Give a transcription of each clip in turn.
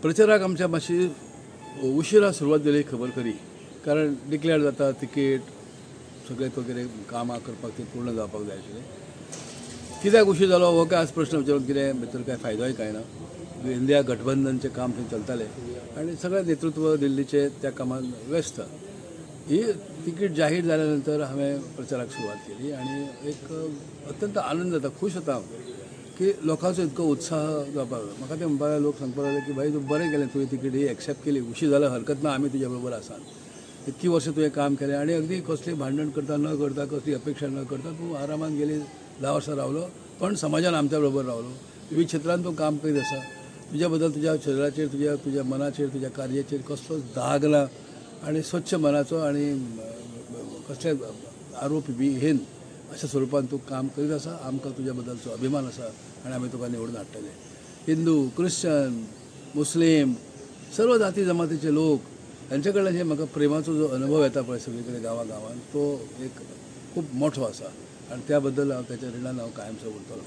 प्रचाराक आमच्या मातशी उशिरा सुरवात जाली खबर खरी, कारण डिक्लेअर जाता तिकेट सगळे वगैरे कामां करपाक ते पूर्ण जावपाक जाय आशिल्लें. कित्याक उशीर जालो हो काय आज प्रश्न विचारून कितें भितर काय फायदोय काय ना. इंडिया गठबंधनचे काम थंय चलतालें आनी सगळें नेतृत्व दिल्लीचे त्या कामान व्यस्त. ही तिकीट जाहीर जाल्या नंतर हांवें प्रचाराक सुरवात केली आनी एक अत्यंत आनंद जाता, खूश जाता की लोकांचो इतको उत्साह जावपाक. म्हाका ते म्हणपाक लोक सांगपाक लागले की भाई तूं बरें केलें, तुवें तिकीट ही एक्सेप्ट केली, उशीर जाल्यार हरकत ना, आमी तुज्या बरोबर आसा. इतकी वर्सां तुवें काम केलें आनी अगदी कसली भांडण करता न करता, कसली अपेक्षा न करता तूं आरामान गेली 10 वर्सां रावलो, पण समाजान आमच्या बरोबर रावलो. विविध क्षेत्रांत तूं काम करीत आसा. तुज्या बद्दल तुज्या शरिराचेर, तुज्या मनाचेर, तुज्या कार्याचेर कसलोच दाग ना आनी स्वच्छ मनाचो आनी कसले आरोप विहीन अशा स्वरुपान तूं काम करीत आसा. आमकां तुज्या बद्दलचो अभिमान आसा आनी आमी तुका निवडून हाडटले. हिंदू, क्रिश्चन, मुस्लीम सर्व जाती जमातीचे लोक हांचे कडल्यान जे म्हाका प्रेमाचो जो अनुभव येता पळय सगळे कडेन गांवांत तो एक खूब मोठो आसा आनी त्या बद्दल हांव त्याच्या रिणान हांव कायमसो उरतलो.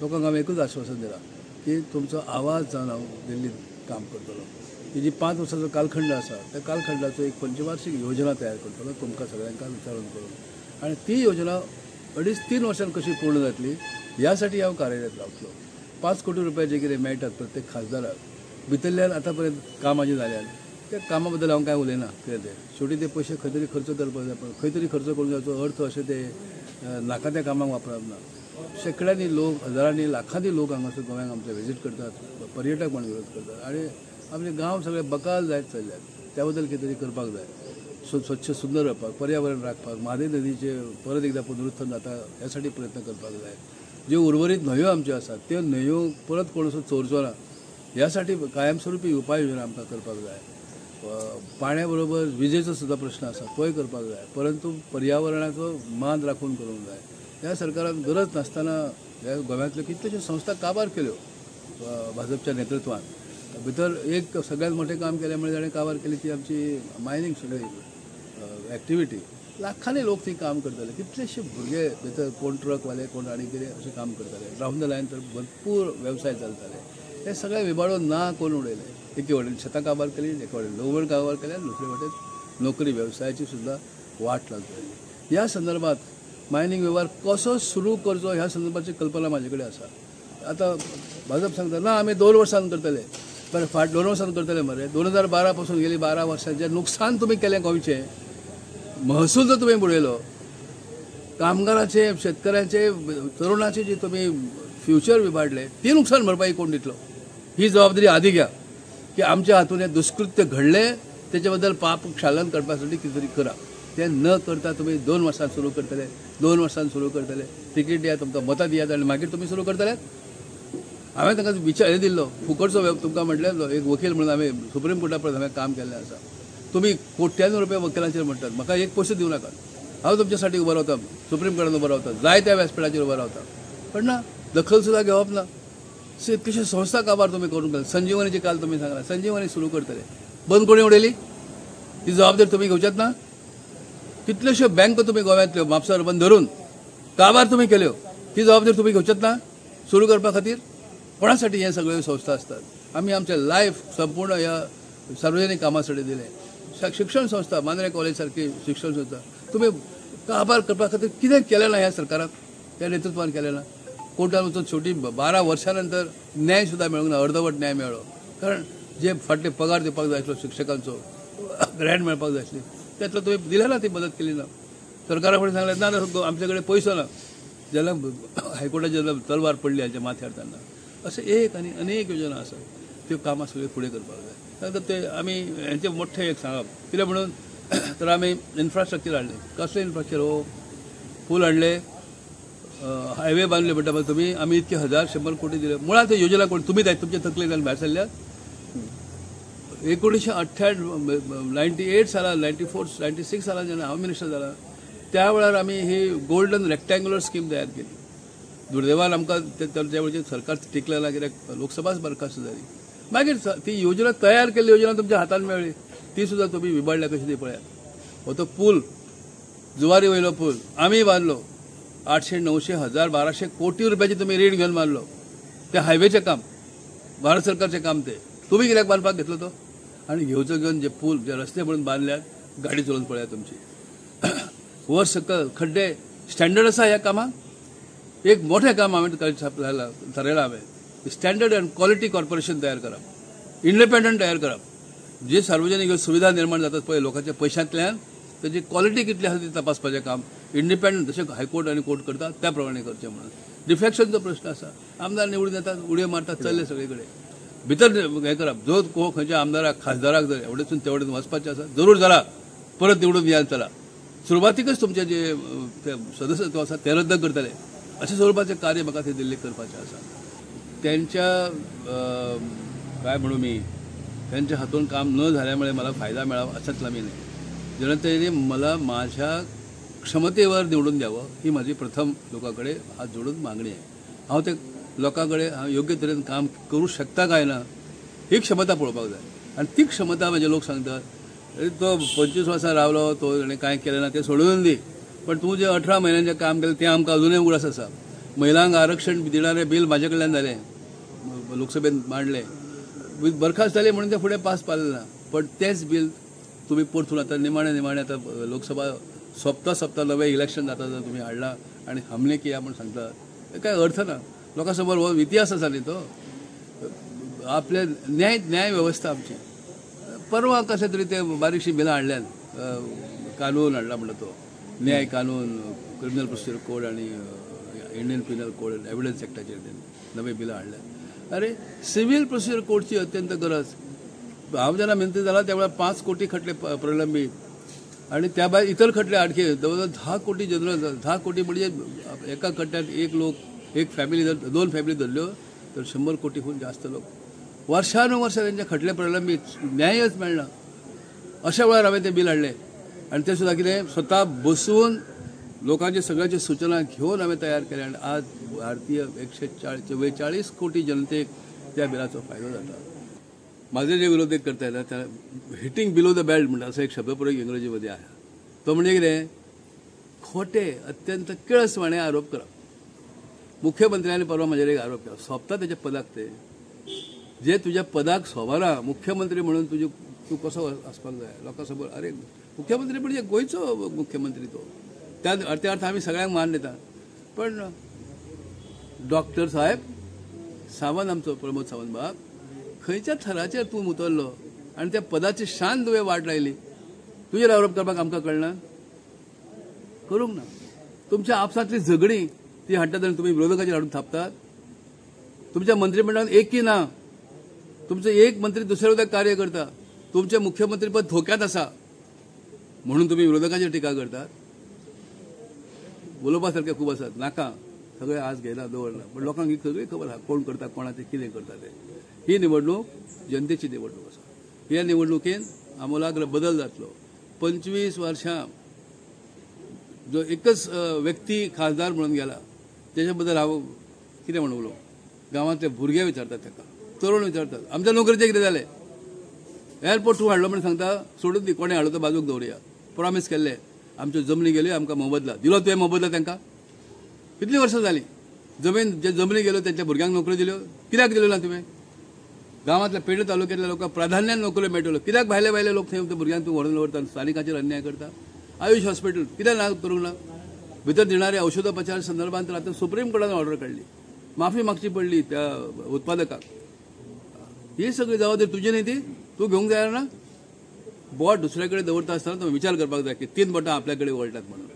लोकांक हांवें एकूच आश्वासन दिलां की तुमचो आवाज जावन हांव दिल्लीत काम करतलो. ही जी 5 वर्सांचो कालखंड आसा त्या कालखंडाचो एक पंचवार्षिक योजना तयार करतलो तुमकां सगळ्यांका विचारून करून, आनी ती योजना 2.5-3 वर्षांत कशी पूर्ण जातली ह्या साठी हांव कार्यरत रावतलो. 5 कोटी रुपया जे कितें मेळटात प्रत्येक खासदाराक भितरल्यान आतां पर्यंत कामां जी जाल्यात त्या कामा बद्दल हांव कांय उलयना. कितें ते शेवटी ते पयशे खंय तरी खर्च करपाक जाय, पण खंय तरी खर्च करून जावचो अर्थ अशें ते नाका त्या कामाक वापरप ना. शेकड्यांनी लोक, हजारांनी, लाखांनी लोक हांगासर गोंयांक आमच्या विजीट करतात, पर्यटक म्हणून विरोध करतात आनी आमचे गांव सगळे बकाल जायत चल्ल्यात. त्या बद्दल कितें तरी करपाक जाय. स्वच्छ सुंदर राखपाक, पर्यावरण राखपाक, म्हादय नदीचे परत एकदा पुनरुत्थान जाता ह्या साठी प्रयत्न करपाक जाय. ज्यो उर्वरीत न्हंयो आमच्यो आसात त्यो न्हंयो परत कोण असो चोरचो ना ह्या साठी कायमस्वरुपी उपाय योजना आमकां करपाक जाय. पाण्या बरोबर विजेचो सुद्धा प्रश्न आसा तोय करपाक जाय, परंतु पर्यावरणाचो मान राखून करूंक जाय. ह्या सरकारान गरज नासतना ह्या गोव्यांतल्यो कितल्योश्यो संस्था काबार केल्यो भाजपच्या नेतृत्वान. भितर एक सगळ्यात मोठें काम केलें म्हणजे ताणें काबार केली ती आमची मायनींग सगळी एक्टिविटी. लाखांनी लोक थंय काम करताले, कितलेशे भुरगे भितर, कोण ट्रकवाले, कोण आनी कितें अशें काम करताले. राऊंड द लायन तर भरपूर वेवसाय चलताले. हे सगळे विबाडून ना करून उडयले. एके वटेन शेतां काबार केली, एके वटेन लोवण काबार केले, दुसरे वटेन नोकरी वेवसायाची सुद्धा वाट लागली. ह्या संदर्भात मायनींग वेव्हार कसो सुरू करचो ह्या संदर्भाची कल्पना म्हाजे कडेन आसा. आतां भाजप सांगता ना आमी 2 वर्सांन करतले, बरें 2 वर्सांन करतले मरे. 2012 पासून गेली 12 वर्सां जें नुकसान तुमी केलें गोंयचें, महसूल जो तुमी बुडयलो, कामगारांचे, शेतकऱ्यांचे, तरुणांचे जे तुमी फ्युचर विबाडले, ती नुकसान भरपाई कोण दितलो? ही जबाबदारी आदी घ्या की आमच्या हातून हे दुष्कृत्य घडले त्याच्या बद्दल पाप क्षालन करपासाठी कितें तरी करा. ते न करता तुम्ही 2 वर्सांत सुरू करतले, 2 वर्सांत सुरू करतले, तिकीट दिया, तुमकां मतां दियात आनी मागीर तुमी सुरू करतले. हांवें तांकां विचार हे दिल्लो, फुकटचो तुमकां म्हटलें एक वकील म्हणून हांवें सुप्रीम कोर्टा पर्यंत हांवें काम केल्लें आसा. तुमी कोट्यांनी रुपया वकिलांचेर म्हणटात, म्हाका एक पयसो दिवं नाकात, हांव तुमच्या उबो रावता, सुप्रीम कोर्टान उबो रावता, जाय त्या व्यासपीठाचेर उबो रावता. पण ना, दखल सुद्धा घेवप ना. कितल्योश्यो संस्था काबार तुमी करून गेले. संजीवनीची काल तुमी सांगला, संजीवनी सुरू करतले, बंद कोणी उडयली? ही जबाबदारी तुमी घेवच्यात ना. कितल्योश्यो बँक तुमी गोव्यांतल्यो म्हापसा बंद धरून काबार तुमी केल्यो, ती जबाबदारी तुमी घेवच्यात ना सुरू करपा खातीर. कोणासाठी हे सगळ्यो संस्था असतात? आमी आमचें लायफ संपूर्ण ह्या सार्वजनीक कामासाठी दिलें. शिक्षण संस्था, मांद्रे कॉलेज सारखी शिक्षण संस्था तुमी काबार करपा खातीर कितें केलें ना ह्या सरकारान, ह्या नेतृत्वान केलें ना. कोर्टान वचून शेवटी 12 वर्सां नंतर न्याय सुद्धा मेळूंक ना, अर्धवट न्याय मेळ्ळो. कारण जे फाटले पगार दिवपाक जाय आसलो शिक्षकांचो, ग्रँट मेळपाक जाय आसली, त्यातलो तुवें दिलें ना, ती मदत केली ना. सरकारा फुडें सांगलें ना आमचे कडेन पयसो ना. जेन्ना हायकोर्टाची जेन्ना तलवार पडली हाच्या माथ्यार तेन्ना अशें एक आनी अनेक योजना आसात, त्यो कामां सगळी फुडें करपाक जाय. ताका ते आमी हेंचें मोठ्ठें एक सांगप कितें म्हणून तर आमी इन्फ्रास्ट्रक्चर हाडलें. कसलें इन्फ्रास्ट्रक्चर? हो, पूल हाडले, हायवे बांदले म्हणटा तुमी, आमी इतके 1000-100 कोटी दिले. मुळात योजना कोण तुमी जाय, तुमचे तकले जावन भायर सरल्यात. 1998 सालान, 96 सालान जेन्ना हांव मिनिस्टर जाला त्या वेळार आमी ही गोल्डन रेक्टेंग्युलर स्कीम तयार केली. दुर्दैवान आमकां त्या वेळचेर सरकार टिकलें ना, कित्याक लोकसभाच बरखास्त जाली. मागीर ती योजना तयार केल्ली योजना तुमच्या हातान मेळ्ळी, ती सुद्धा तुमी विबाडल्या कशी ती पळयात. हो तो पूल, जुवारी वयलो पूल आमी बांदलो, 800, 900, 1000, 1200 कोटी रुपयाची तुम्ही रीण घेऊन मारलो. ते हायवेचे काम, भारत सरकारचे काम ते तुम्ही कित्याक बांदपाक घेतलो तो? आनी घेवचो घेवन जे पूल जे रस्ते म्हणून बांदल्यात गाडी चलोवन पळया तुमची वर सकल खड्डे स्टँडर्ड आसा ह्या कामाक एक मोठें काम हांवें थारायलां हांवें स्टँडर्ड एंड क्वॉलिटी कॉर्पोरेशन तयार करप इंडिपेंडंट तयार करप जे सार्वजनीक सुविधा निर्माण जातात पळय लोकांच्या पयशांतल्यान त्याची क्वॉलिटी कितली आसा ती तपासपाचें काम इंडिपेंडंट जशें हायकोर्ट आनी कोर्ट करता त्या प्रमाणे करचें म्हणून डिफेक्शनचो प्रश्न आसा आमदार निवडून येतात उडयो मारतात चल्ले सगळे कडेन भितर हें करप जो खंयच्या आमदाराक खासदाराक जर एवढेसून तेवढेच वचपाचें आसा जरूर जाला परत निवडून याल चला सुरवातीकच तुमचे जे सदस्यत्व आसा ते रद्द करतले अशें स्वरुपाचें कार्य म्हाका थंय दिल्लीक करपाचें आसा त्यांच्या काय म्हणू मी त्यांच्या हातून काम न झाल्यामुळे मला फायदा मिळावा अशातला मी नाही जनतेने मला माझ्या क्षमतेवर निवडून द्यावं ही माझी प्रथम लोकांकडे हात जोडून मागणी आहे हांव ते लोकांकडे योग्य तरेन काम करू शकता काय ना ही क्षमता पळोवपाक जाय आणि ती क्षमता म्हणजे लोक सांगतात तो 25 वर्सां रावलो तो कांय केलें ना ते सोडून दी पण तूं जे 18 म्हयन्यांचें काम केलें तें आमकां अजूनय उगडास आसा महिलांक आरक्षण दिणारे बिल म्हाजे कडल्यान जालें लोकसभेत मांडलें बरखास्त जाली म्हणून ते फुडें पास पावलें ना पण तेच बिल तुम्ही परतून आता निमाणे आता लोकसभा सोंपता नवें इलेक्शन जाता तर तुम्ही हाडला आणि हमले किया म्हणून सांगता काय अर्थ ना लोकांसमोर हो इतिहास आसा न्ही तो आपले न्याय व्यवस्था आमची परवा कशें तरी ते बारीकशी बिलां हाडल्यात कानून हाडला म्हणटा तो न्याय कानून क्रिमिनल प्रोसिजर कोड आणि इंडियन पिनल कोड एविडन्स एक्टाचेर नवे बिलां हाडल्यात अरे सिव्हिल प्रोसिजर कोडची अत्यंत गरज हांव जेन्ना मंत्री जाला त्या वेळार 5 कोटी खटले प्रलंबीत आणि त्या भायर इतर खटले आणखी जवळजवळ 10 कोटी जनरल 10 कोटी म्हणजे एका खट्ट्यात एक लोक एक फॅमिली जर 2 फॅमिली धरल्यो तर 100 कोटीहून जास्त लोक वर्षानुवर्ष त्यांचे खटले प्रलंबीत न्यायच मेळना अशा वेळार हांवें ते बिल हाडलें आणि ते सुद्दां कितें स्वता बसून लोकांचे सगळ्याचे सूचना घेवन हांवें तयार केले आणि आज भारतीय 144 कोटी जनतेक त्या बिलाचो फायदो जाता माझे जे विरोधक करता ना त्या हिटिंग बिलो द बेल्ट म्हणटा असं एक शब्दप्रयोग इंग्रजीमध्ये आहे तो म्हणजे कितें खोटे अत्यंत किळसवाणे आरोप करप मुख्यमंत्र्यांनी परवा म्हजेर एक आरोप केला सोंपता त्याच्या पदाक ते जे तुझ्या पदाक सोबाना मुख्यमंत्री म्हणून तूं कसो आसपाक जाय लोकां समोर अरे मुख्यमंत्री म्हणजे गोंयचो मुख्यमंत्री तो त्या अर्थ आमी सगळ्यांक मान दिता पण डॉक्टर साहेब सावंत आमचो प्रमोद सावंत बाब खंयच्या थराचेर तूं उतरलो आनी त्या पदाची शान तुवें वाट लायली तुजेर आरोप करपाक आमकां कळना करूंक ना तुमच्या आपसांतली झगडी ती हाडटात आनी तुमी विरोधकाचेर हाडून थापतात तुमच्या मंत्रिमंडळान एकी ना तुमचो एक मंत्री दुसऱ्या विरोधाक कार्य करता तुमचें मुख्यमंत्री पद धोक्यांत आसा म्हणून तुमी विरोधकाचेर टिका करतात उलोवपा सारकें खूब आसात नाका सगळें आज घेयना दवरना पण लोकांक ही सगळी खबर आहा कोण करता कोणाचें कितें करता तें ही निवडणूक जनतेची निवडणूक आसा ह्या निवडणुकेन आमूलाग्र बदल जातलो 25 वर्षां जो एकच व्यक्ती खासदार म्हणून गेला त्याच्या बद्दल हांव कितें म्हणून उलोवं गांवांतले भुरगे विचारतात ताका तरुण विचारतात आमच्या नोकरेचें कितें जालें एअरपोर्ट तूं हाडलो म्हण सांगता सोडून दी कोणें हाडलो तो बाजूक दवरया प्रॉमीस केल्लें आमच्यो जमनी गेल्यो आमकां मोबदला दिलो तुवें मोबदला तांकां कितलीं वर्सां जालीं जे जमनी गेल्यो त्यांच्या भुरग्यांक नोकऱ्यो दिल्यो कित्याक दिल्यो ना तुवें गांवांतल्या पेडणे तालुक्यांतल्या लोकांक प्राधान्यान नोकऱ्यो मेळटल्यो कित्याक भायले लोक थंय भुरग्यांक तूं व्हरून दवरता स्थानिकाचेर अन्याय करता आयुष हॉस्पिटल कित्याक ना करूंक ना भितर दिणारे औषधोपचार संदर्भांत आतां सुप्रीम कोर्टान ऑर्डर काडली माफी मागची पडली त्या उत्पादकाक ही सगळी जबाबदारी तुजी न्ही ती तूं घेवंक जाय ना बोट दुसऱ्या कडेन दवरता आसतना तुम्ही विचार करपाक जाय की 3 बोटां आपल्या कडेन वळटात म्हणून